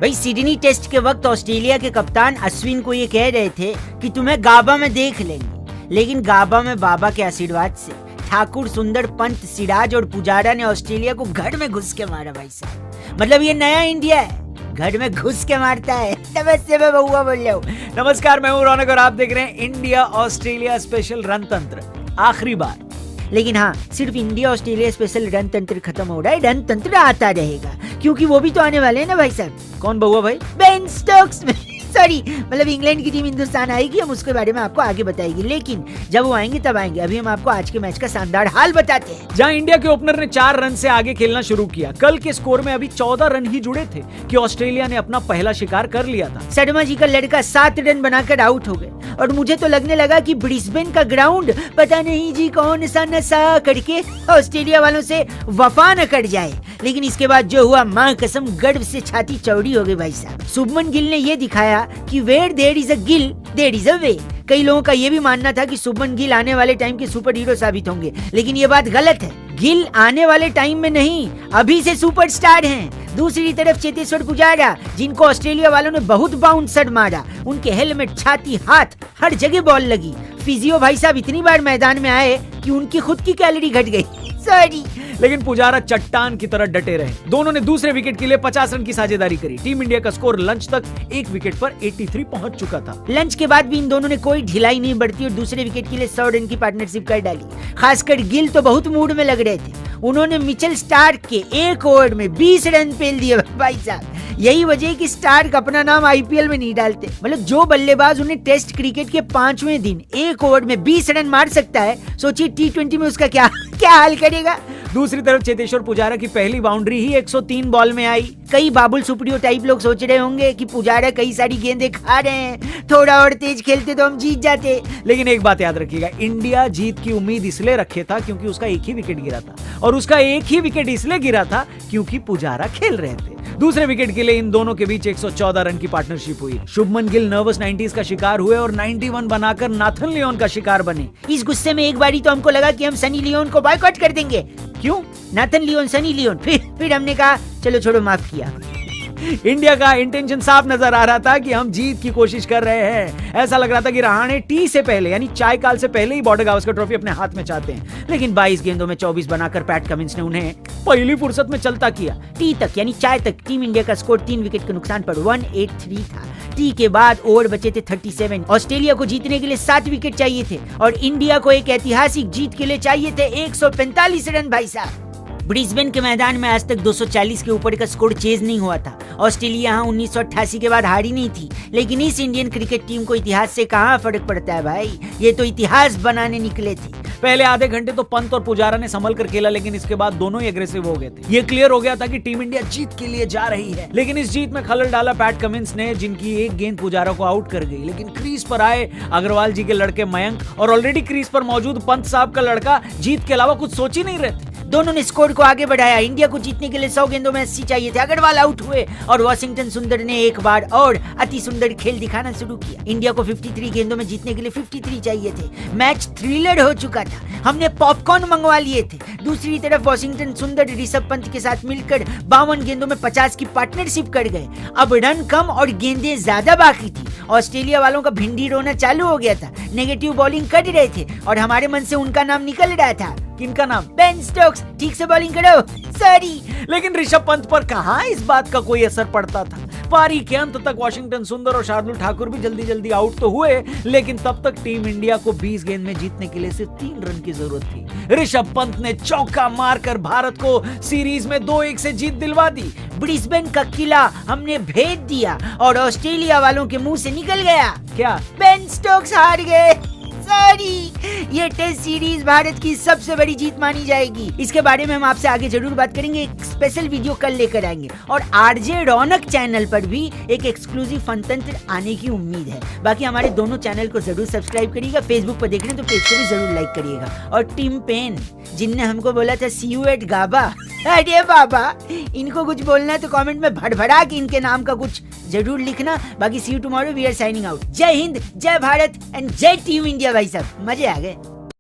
भाई Sydney test के वक्त ऑस्ट्रेलिया के कप्तान अश्विन को ये कह रहे थे कि तुम्हें गाबा में देख लेंगे, लेकिन गाबा में बाबा के आशीर्वाद से ठाकुर, सुंदर, पंत, सिराज और पुजारा ने ऑस्ट्रेलिया को घर में घुस के मारा भाई साहब। मतलब ये नया इंडिया है, घर में घुस के मारता है। नमस्ते, मैं बउआ बोल रहा हूँ। नमस्कार, मैं हूँ रौनक और आप देख रहे हैं इंडिया ऑस्ट्रेलिया स्पेशल रणतंत्र आखिरी बार। लेकिन हाँ, सिर्फ इंडिया ऑस्ट्रेलिया स्पेशल रणतंत्र खत्म हो रहा है, रणतंत्र आता रहेगा, क्योंकि वो भी तो आने वाले हैं ना भाई साहब। कौन बउआ भाई? बेन स्टोक्स सॉरी, मतलब इंग्लैंड की टीम हिंदुस्तान आएगी, हम उसके बारे में आपको आगे बताएगी, लेकिन जब वो आएंगे तब आएंगे। अभी हम आपको आज के मैच का शानदार हाल बताते हैं। जहां इंडिया के ओपनर ने 4 रन से आगे खेलना शुरू किया। कल के स्कोर में अभी 14 रन ही जुड़े थे कि ऑस्ट्रेलिया ने अपना पहला शिकार कर लिया था। शर्मा जी का लड़का 7 रन बनाकर आउट हो गए और मुझे तो लगने लगा कि ब्रिस्बेन का ग्राउंड पता नहीं जी कौन सा नशा करके ऑस्ट्रेलिया वालों से वफा न कर जाए। लेकिन इसके बाद जो हुआ, मां कसम गर्व से छाती चौड़ी हो गई भाई साहब। शुभमन गिल ने ये दिखाया कि where there is a will there is a way. कई लोगों का ये भी मानना था कि शुभमन गिल आने वाले टाइम के सुपर हीरो साबित होंगे, लेकिन ये बात गलत है। गिल आने वाले टाइम में नहीं, अभी से सुपरस्टार हैं। दूसरी तरफ चेतेश्वर पुजारा, जिनको ऑस्ट्रेलिया वालों ने बहुत बाउंसर मारा, उनके हेलमेट, छाती, हाथ, हर जगह बॉल लगी। फिजियो भाई साहब इतनी बार मैदान में आए कि उनकी खुद की कैलोरी घट गई। सॉरी। लेकिन पुजारा चट्टान की तरह डटे रहे। दोनों ने दूसरे विकेट के लिए 50 रन की साझेदारी करी। टीम इंडिया का स्कोर लंच तक एक विकेट पर 83 पहुंच चुका था। लंच के बाद भी इन दोनों ने कोई ढिलाई नहीं बरती और दूसरे विकेट के लिए 100 रन की पार्टनरशिप कर डाली। खासकर गिल तो बहुत मूड में लग रहे थे। उन्होंने मिचेल स्टार्क के एक ओवर में 20 रन पेल दिए भाई साहब। यही वजह है कि स्टार्क अपना नाम आईपीएल में नहीं डालते। मतलब जो बल्लेबाज उन्हें टेस्ट क्रिकेट के 5वें दिन एक ओवर में 20 रन मार सकता है, सोचिए T20 में उसका क्या हाल करेगा। दूसरी तरफ चेतेश्वर पुजारा की पहली बाउंड्री ही 103 बॉल में आई। कई बाबुल सुप्रियो टाइप लोग सोच रहे होंगे कि पुजारा कई सारी गेंदें खा रहे हैं, थोड़ा और तेज खेलते तो हम जीत जाते। लेकिन एक बात याद रखिएगा, इंडिया जीत की उम्मीद इसलिए रखे था क्योंकि उसका एक ही विकेट गिरा था, और उसका एक ही विकेट इसलिए गिरा था क्योंकि पुजारा खेल रहे थे। दूसरे विकेट के लिए इन दोनों के बीच 114 रन की पार्टनरशिप हुई। शुभमन गिल नर्वस 90s का शिकार हुए और 91 बनाकर नाथन लियोन का शिकार बने। इस गुस्से में एक बारी तो हमको लगा कि हम सनी लियोन को बॉयकॉट कर देंगे। क्यों? Nathan Lyon, Sunny Leone. फिर हमने कहा चलो छोड़ो, माफ किया। इंडिया का इंटेंशन साफ नजर आ रहा था कि हम जीत की कोशिश कर रहे हैं। ऐसा लग रहा था कि रहाणे टी से पहले यानी चाय काल से पहले ही बॉर्डर गावस्कर ट्रॉफी अपने हाथ में चाहते हैं। लेकिन 22 गेंदों में 24 बनाकर पैट कमिंस ने उन्हें पहली फुर्सत में चलता किया। टी तक यानी चाय तक टीम इंडिया का स्कोर 3 विकेट के नुकसान पर 183 था। टी के बाद ओवर बचे थे 37। ऑस्ट्रेलिया को जीतने के लिए 7 विकेट चाहिए थे और इंडिया को एक ऐतिहासिक जीत के लिए चाहिए थे 145 रन भाई साहब। ब्रिस्बेन के मैदान में आज तक 240 के ऊपर का स्कोर चेज नहीं हुआ था। ऑस्ट्रेलिया यहाँ 1988 के बाद हारी नहीं थी, लेकिन इस इंडियन क्रिकेट टीम को इतिहास से कहाँ फर्क पड़ता है भाई। ये तो इतिहास बनाने निकले थे। पहले आधे घंटे तो पंत और पुजारा ने संभल कर खेला, लेकिन इसके बाद दोनों ही एग्रेसिव हो गए थे। ये क्लियर हो गया था कि टीम इंडिया जीत के लिए जा रही है। लेकिन इस जीत में खलल डाला पैट कमिंस ने, जिनकी एक गेंद पुजारा को आउट कर गई। लेकिन क्रीज पर आए अग्रवाल जी के लड़के मयंक और ऑलरेडी क्रीज पर मौजूद पंत साहब का लड़का जीत के अलावा कुछ सोच ही नहीं रहे थे। दोनों ने स्कोर को आगे बढ़ाया। इंडिया को जीतने के लिए 100 गेंदों में 80 चाहिए थे। अग्रवाल आउट हुए और वॉशिंगटन सुंदर ने एक बार और अति सुंदर खेल दिखाना शुरू किया। इंडिया को 53 गेंदों में जीतने के लिए 53 चाहिए थे। मैच थ्रिलर हो चुका था। हमने पॉपकॉर्न मंगवा लिए थे। दूसरी तरफ वॉशिंगटन सुंदर ऋषभ पंत के साथ मिलकर 52 गेंदों में 50 की पार्टनरशिप कर गए। अब रन कम और गेंदें ज्यादा बाकी थी। ऑस्ट्रेलिया वालों का भिंडी रोना चालू हो गया था। नेगेटिव बॉलिंग कर रहे थे और हमारे मन से उनका नाम निकल रहा था। किनका नाम? Ben Stokes. ठीक से बॉलिंग करो। सॉरी। लेकिन ऋषभ पंत पर कहां इस बात का कोई असर पड़ता था। पारी के अंत तक वॉशिंगटन सुंदर और शार्दुल ठाकुर भी जल्दी जल्दी आउट तो हुए, लेकिन तब तक टीम इंडिया को 20 गेंद में जीतने के लिए सिर्फ 3 रन की जरूरत थी। ऋषभ पंत ने चौका मारकर भारत को सीरीज में 2-1 से जीत दिलवा दी। ब्रिस्बेन का किला हमने भेद दिया और ऑस्ट्रेलिया वालों के मुंह से निकल गया। क्या? बेन स्टोक्स हार गए। सॉरी। ये टेस्ट सीरीज भारत की सबसे बड़ी जीत मानी जाएगी। इसके बारे में हम आपसे आगे जरूर बात करेंगे। एक स्पेशल वीडियो कल लेकर आएंगे और आरजे रौनक चैनल पर भी एक एक्सक्लूसिव फनतंत्र आने की उम्मीद है। बाकी हमारे दोनों चैनल को जरूर सब्सक्राइब करिएगा। फेसबुक पर देख रहे हैं तो पेज को भी जरूर लाइक करिएगा। और टीम पेन, जिनने हमको बोला था सी यू एट गाबा, अरे बाबा, इनको कुछ बोलना है तो कमेंट में भड़भड़ा के इनके नाम का कुछ जरूर लिखना। बाकी see you tomorrow, we are signing out. जय हिंद, जय भारत एंड जय टीम इंडिया भाई साहब। मजे आ गए।